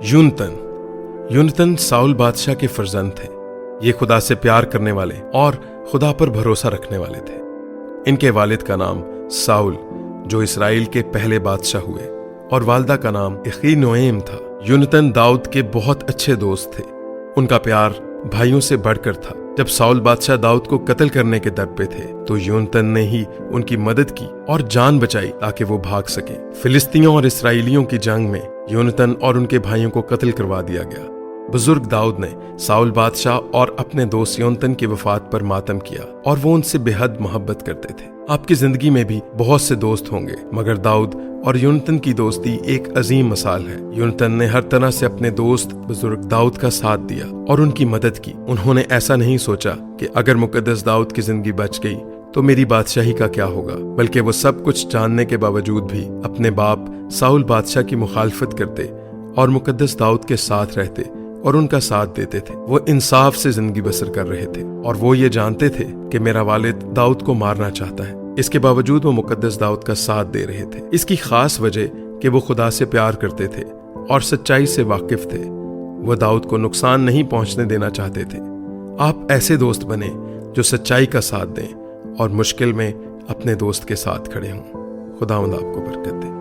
यूनतन Saul बादशाह के फर्जंद थे। ये खुदा से प्यार करने वाले और खुदा पर भरोसा रखने वाले थे। इनके वालिद का नाम साउल, जो इसराइल के पहले बादशाह हुए, और वालदा का नाम अहीनोएम था। यूनतन दाऊद के बहुत अच्छे दोस्त थे। उनका प्यार भाइयों से बढ़कर था। जब साउल बादशाह दाऊद को कत्ल करने के दर पे थे, तो यूनतन ने ही उनकी मदद की और जान बचाई ताकि वो भाग सके। फिलिस्तीनियों और इसराइलियों की जंग में यूनतन और उनके भाइयों को कत्ल करवा दिया गया। बुजुर्ग दाऊद ने साउल बादशाह और अपने दोस्त यूनतन की वफात पर मातम किया और वो उनसे बेहद मोहब्बत करते थे। आपकी जिंदगी में भी बहुत से दोस्त होंगे, मगर दाऊद और यूनतन की दोस्ती एक अजीम मिसाल है। यूनतन ने हर तरह से अपने दोस्त बुजुर्ग दाऊद का साथ दिया और उनकी मदद की। उन्होंने ऐसा नहीं सोचा कि अगर मुकद्दस दाऊद की जिंदगी बच गई तो मेरी बादशाही का क्या होगा, बल्कि वो सब कुछ जानने के बावजूद भी अपने बाप साउल बादशाह की मुखालफत करते और मुकद्दस दाऊद के साथ रहते और उनका साथ देते थे। वो इंसाफ से जिंदगी बसर कर रहे थे और वो ये जानते थे कि मेरा वालिद दाऊद को मारना चाहता है। इसके बावजूद वो मुकद्दस दाऊद का साथ दे रहे थे। इसकी खास वजह कि वो खुदा से प्यार करते थे और सच्चाई से वाकिफ थे। वो दाऊद को नुकसान नहीं पहुंचने देना चाहते थे। आप ऐसे दोस्त बने जो सच्चाई का साथ दें और मुश्किल में अपने दोस्त के साथ खड़े हों। खुदावंद आपको बरकत दे।